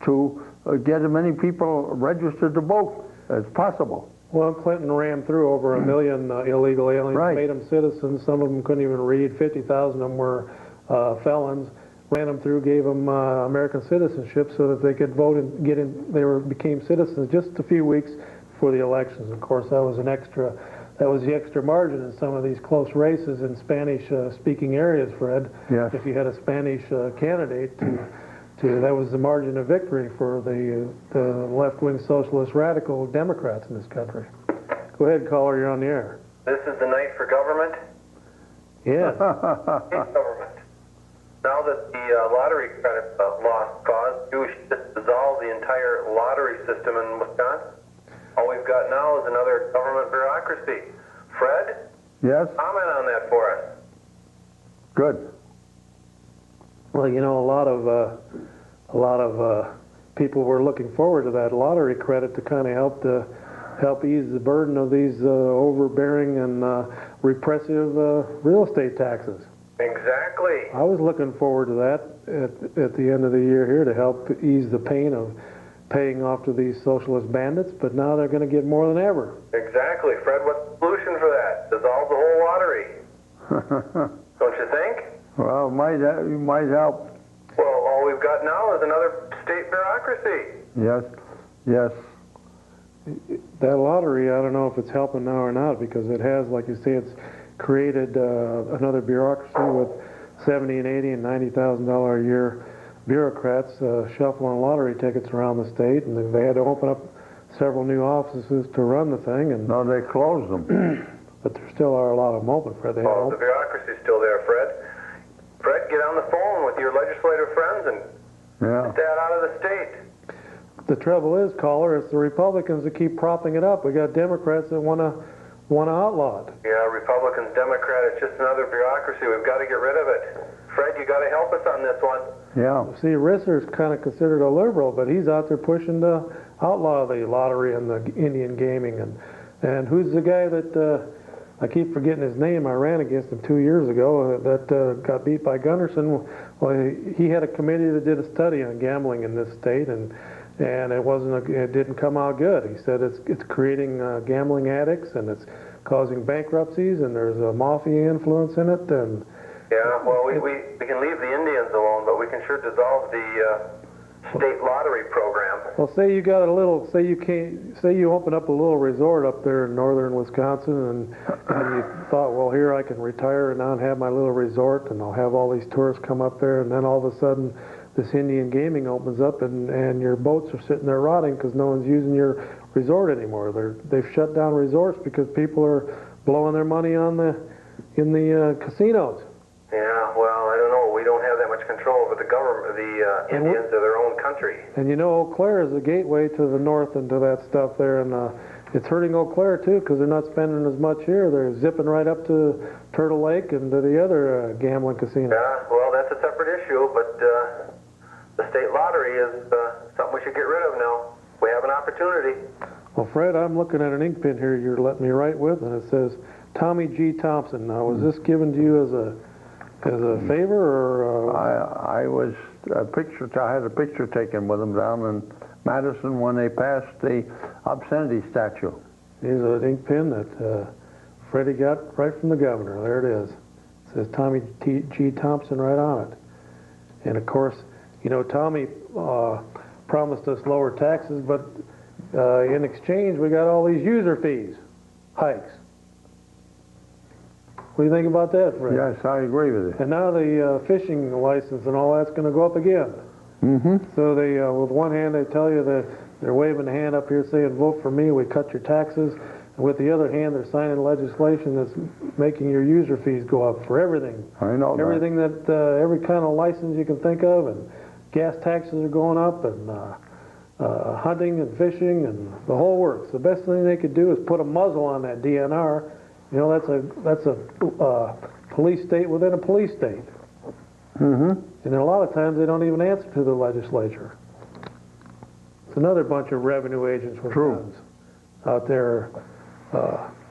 to get as many people registered to vote as possible. Well, Clinton rammed through over 1 million illegal aliens, Right. made them citizens. Some of them couldn't even read. 50,000 of them were felons. Ran them through, gave them American citizenship so that they could vote and get in. Became citizens just a few weeks before the elections. Of course, that was the extra margin in some of these close races in Spanish-speaking areas, Fred. Yes. If you had a Spanish candidate that was the margin of victory for the left-wing socialist radical Democrats in this country. Go ahead, caller, you're on the air. This is the night for government? Yes. State government. Now that the lottery credit lost cause, we should just dissolve the entire lottery system in Wisconsin. All we've got now is another government bureaucracy. Fred, Yes? comment on that for us. Good. Well, you know, a lot of people were looking forward to that lottery credit to kind of help ease the burden of these overbearing and repressive real estate taxes. Exactly. I was looking forward to that at the end of the year here to help ease the pain of paying off to these socialist bandits, but now they're going to get more than ever. Exactly. Fred, what's the solution for that? Dissolve the whole lottery. Don't you think? Well, it might help. Well, all we've got now is another state bureaucracy. Yes, yes. That lottery, I don't know if it's helping now or not, because it has, like you say, it's created another bureaucracy with $70,000 and $80,000 and $90,000 a year bureaucrats shuffling lottery tickets around the state, and they had to open up several new offices to run the thing. And No, they closed them. but there still are a lot of them open, Fred. They Oh, have the bureaucracy's still there, Fred. Fred, get on the phone with your legislative friends and Yeah. get that out of the state. The trouble is, caller, it's the Republicans that keep propping it up. We got Democrats that want to outlaw it. Yeah, Republicans, Democrats, it's just another bureaucracy. We've got to get rid of it. Fred, you got to help us on this one. Yeah. See, Risser's kind of considered a liberal, but he's out there pushing to outlaw the lottery and the Indian gaming. And who's the guy that, I keep forgetting his name, I ran against him 2 years ago, that got beat by Gunderson? Well, he had a committee that did a study on gambling in this state, and it didn't come out good. He said it's creating gambling addicts, and it's causing bankruptcies, and there's a mafia influence in it. And Yeah, well, we can leave the Indians alone, but we can sure dissolve the state lottery program. well, say you open up a little resort up there in northern Wisconsin, and you thought, well, here I can retire and now have my little resort, and I'll have all these tourists come up there, and then all of a sudden this Indian gaming opens up and your boats are sitting there rotting because no one's using your resort anymore. They've shut down resorts because people are blowing their money in the casinos. Yeah, well, I don't know. We don't have that much control over the government, the Indians of their own country. And you know, Eau Claire is the gateway to the north and to that stuff there, and it's hurting Eau Claire too because they're not spending as much here. They're zipping right up to Turtle Lake and to the other gambling casinos. Yeah, well, that's a separate issue, but the state lottery is something we should get rid of now. We have an opportunity. Well, Fred, I'm looking at an ink pen here you're letting me write with, and it says Tommy G. Thompson. Now, was this given to you as a favor, or? I had a picture taken with him down in Madison when they passed the obscenity statute. Here's an ink pen that Freddie got right from the governor. There it is. It says Tommy G. Thompson right on it. And of course, you know, Tommy promised us lower taxes, but in exchange, we got all these user fees, hikes. What do you think about that, Fred? Yes, I agree with you. And now the fishing license and all that's going to go up again. Mm-hmm. So they, with one hand, they tell you that they're waving a hand up here saying, vote for me, we cut your taxes. And with the other hand, they're signing legislation that's making your user fees go up for everything. I know that. Everything that, every kind of license you can think of, and gas taxes are going up, and hunting and fishing and the whole works. The best thing they could do is put a muzzle on that DNR. You know, that's a police state within a police state. Mm-hmm. And a lot of times they don't even answer to the legislature. It's another bunch of revenue agents with guns out there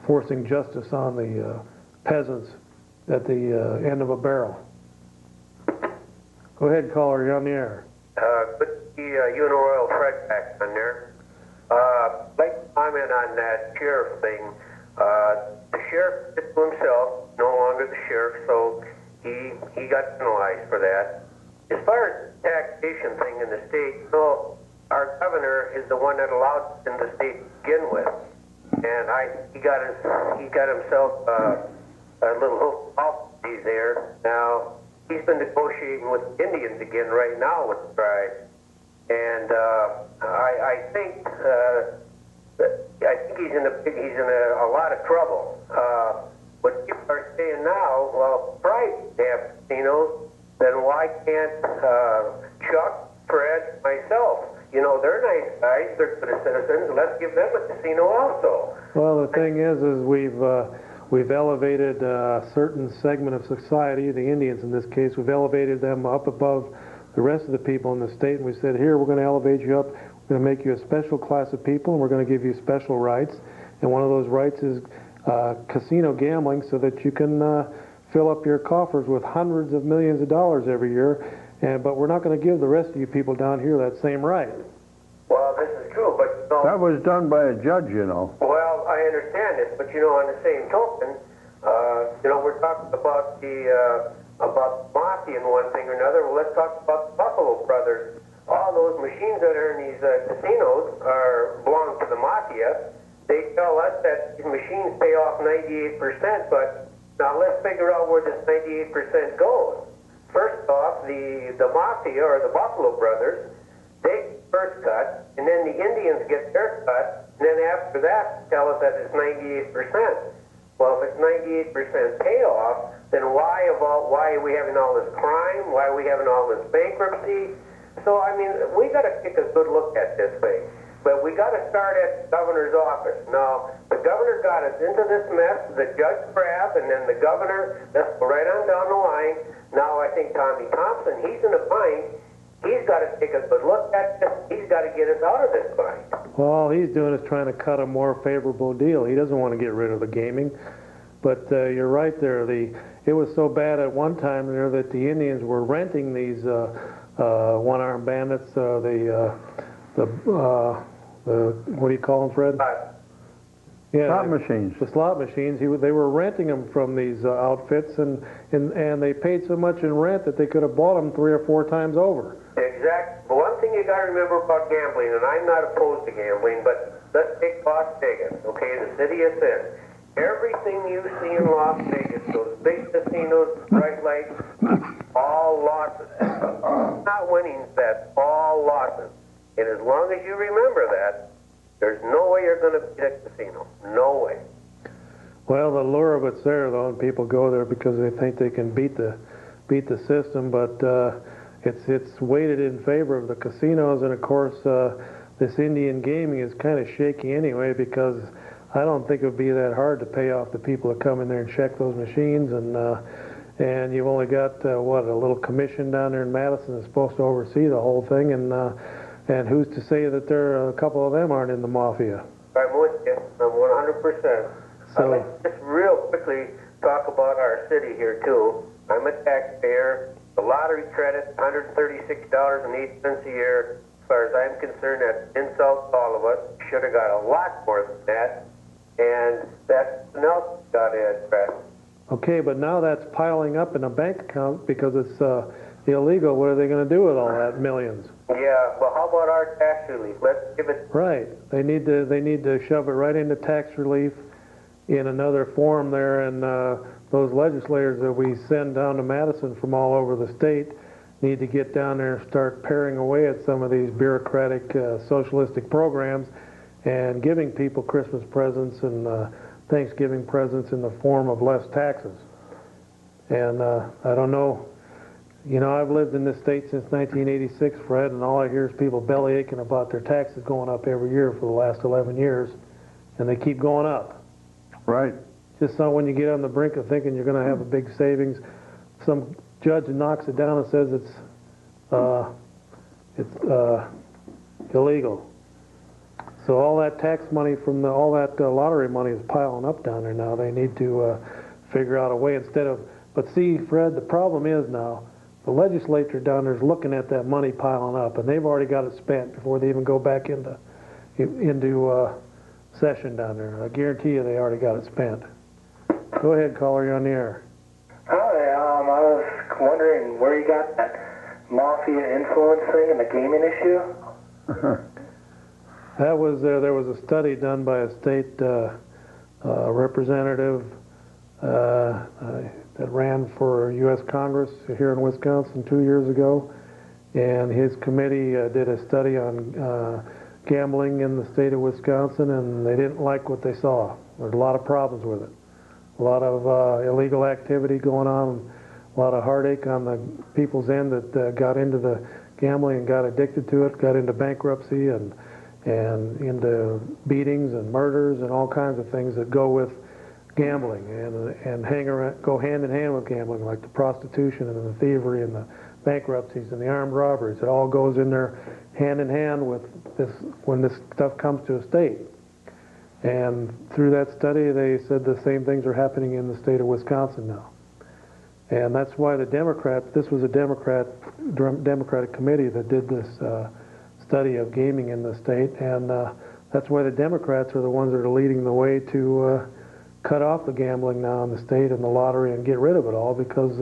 forcing justice on the peasants at the end of a barrel. Go ahead, caller, you're on the air. Good to see you and Royal Fred back on there. I'd like to comment on that sheriff thing. The sheriff did to himself, no longer the sheriff, so he got penalized for that. As far as the taxation thing in the state, so our governor is the one that allowed it in the state to begin with, and he got himself a little hook off there. Now he's been negotiating with Indians again right now with the tribes, and I think he's in a lot of trouble. What people are saying now, well, tribes have casinos, then why can't Chuck, Fred, myself? You know, they're nice guys, they're good citizens, let's give them a casino also. Well, the thing is we've elevated a certain segment of society, the Indians in this case, we've elevated them up above the rest of the people in the state, and we said, here, we're going to elevate you up, we're going to make you a special class of people, and we're going to give you special rights, and one of those rights is casino gambling, so that you can fill up your coffers with hundreds of millions of dollars every year, but we're not going to give the rest of you people down here that same right. Well, this is true, but... That was done by a judge, you know. Well, I understand this, but, you know, on the same token, you know, we're talking about the mafia and one thing or another. Well, let's talk about the Buffalo Brothers. All those machines that are in these casinos belong to the mafia. They tell us that these machines pay off 98%, but now let's figure out where this 98% goes. First off, the mafia, or the Buffalo Brothers, they get first cut, and then the Indians get their cut, and then after that tell us that it's 98%. Well, if it's 98% payoff, then why are we having all this crime? Why are we having all this bankruptcy? So, I mean, we got to take a good look at this thing. But we got to start at the governor's office. Now, the governor got us into this mess, the Judge Crabb, and then the governor, let's go right on down the line. Now, I think Tommy Thompson, he's in a bind. He's got to take a good look at this. He's got to get us out of this bind. Well, all he's doing is trying to cut a more favorable deal. He doesn't want to get rid of the gaming. But you're right there. It was so bad at one time there that the Indians were renting these one-armed bandits, what do you call them, Fred? Yeah, Slot machines. The slot machines. They were renting them from these outfits, and they paid so much in rent that they could have bought them 3 or 4 times over. Exactly. But one thing you got to remember about gambling, and I'm not opposed to gambling, but let's take Las Vegas, okay, the city of sin. Everything you see in Las Vegas, those big casinos, bright lights, all losses. Not winnings, that's all losses. And as long as you remember that, there's no way you're going to beat a casino. No way. Well, the lure of it's there, though, and people go there because they think they can beat the system, but it's weighted in favor of the casinos, and of course, this Indian gaming is kind of shaky anyway, because I don't think it would be that hard to pay off the people that come in there and check those machines, and you've only got a little commission down there in Madison that's supposed to oversee the whole thing, and who's to say that a couple of them aren't in the mafia? I'm with you. I'm 100%. So, I'd like to just real quickly talk about our city here too. I'm a taxpayer. The lottery credit, $136.08 a year. As far as I'm concerned, that's insult to all of us. Should have got a lot more than that. And that's else got to address. okay, but now that's piling up in a bank account because it's illegal. What are they going to do with all that millions? Yeah, but how about our tax relief? Let's give it. Right. They need to shove it right into tax relief in another form there, and those legislators that we send down to Madison from all over the state need to get down there and start paring away at some of these bureaucratic socialistic programs and giving people Christmas presents and Thanksgiving presents in the form of less taxes. And I don't know, you know, I've lived in this state since 1986, Fred, and all I hear is people belly aching about their taxes going up every year for the last 11 years, and they keep going up. Right. Just so when you get on the brink of thinking you're going to have a big savings, some judge knocks it down and says it's illegal. So all that tax money from all that lottery money is piling up down there now. They need to figure out a way instead of. But see, Fred, the problem is now the legislature down there is looking at that money piling up, and they've already got it spent before they even go back into session down there. I guarantee you they already got it spent. Go ahead, caller, you're on the air. Hi, I was wondering where you got that mafia influence thing and the gaming issue? That was there was a study done by a state representative that ran for U.S. Congress here in Wisconsin 2 years ago, and his committee did a study on gambling in the state of Wisconsin, and they didn't like what they saw. There's a lot of problems with it. A lot of illegal activity going on, a lot of heartache on the people's end that got into the gambling and got addicted to it, got into bankruptcy and into beatings and murders and all kinds of things that go with gambling and go hand in hand with gambling, like the prostitution and the thievery and the bankruptcies and the armed robberies. It all goes in there hand in hand with this when this stuff comes to a state. And through that study, they said the same things are happening in the state of Wisconsin now. And that's why this was a Democratic committee that did this study of gaming in the state, and that's why the Democrats are the ones that are leading the way to cut off the gambling now in the state and the lottery and get rid of it all, because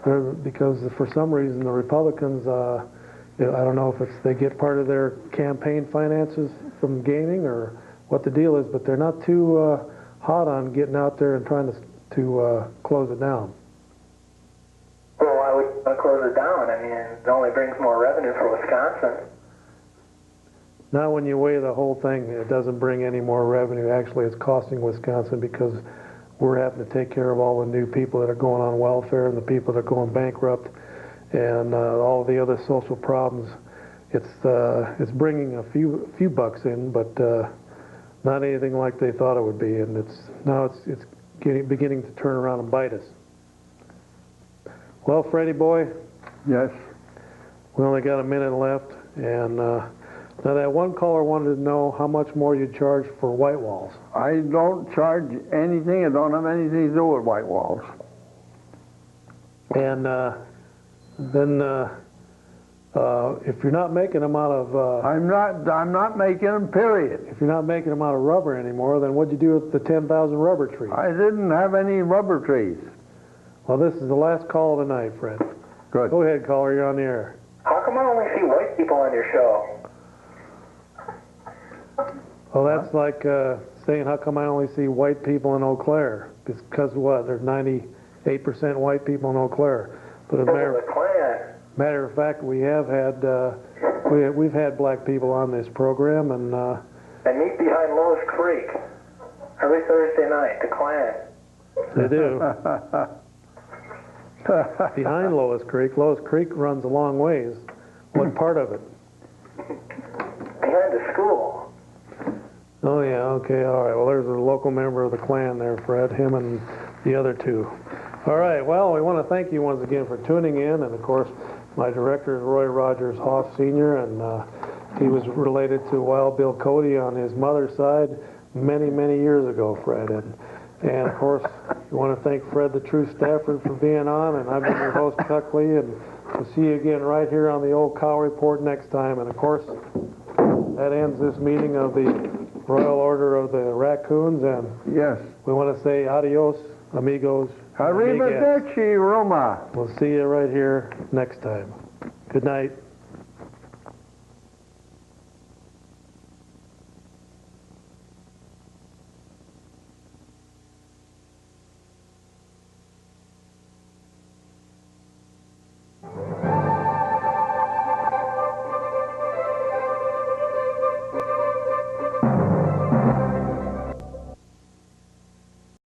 for some reason the Republicans, I don't know if it's they get part of their campaign finances from gaming or what the deal is, but they're not too hot on getting out there and trying to close it down. Well, why would you close it down? I mean, it only brings more revenue for Wisconsin. Now, when you weigh the whole thing, it doesn't bring any more revenue. Actually, it's costing Wisconsin because we're having to take care of all the new people that are going on welfare and the people that are going bankrupt and all the other social problems. It's bringing a few bucks in, but not anything like they thought it would be. And it's beginning to turn around and bite us. Well, Freddie boy. Yes. We only got a minute left, and now that one caller wanted to know how much more you charge for white walls. I don't charge anything. I don't have anything to do with white walls. And then if you're not making them out of... I'm not making them, period. If you're not making them out of rubber anymore, then what'd you do with the 10,000 rubber trees? I didn't have any rubber trees. Well, this is the last call of the night, Fred. Good. Go ahead, caller. You're on the air. How come I only see white people on your show? Well, that's like saying, how come I only see white people in Eau Claire? Because what? There's 98% white people in Eau Claire. But as a matter of fact, we have had we've had black people on this program, and They meet behind Lois Creek every Thursday night, the Klan. they do. Behind Lois Creek. Lois Creek runs a long ways. What part of it? Behind the school. Oh, yeah, okay, all right. Well, there's a local member of the Klan there, Fred, him and the other two. All right, well, we want to thank you once again for tuning in, and of course, my director is Roy Rogers Hoff Sr., and he was related to Wild Bill Cody on his mother's side many, many years ago, Fred. And of course, we want to thank Fred the True Stafford for being on, and I've been your host, Chuck Lee, and we'll see you again right here on the Old Cow Report next time. And of course, that ends this meeting of the Royal Order of the Raccoons, and Yes. we want to say adios, amigos. amigas. Arrivederci, Roma. We'll see you right here next time. Good night.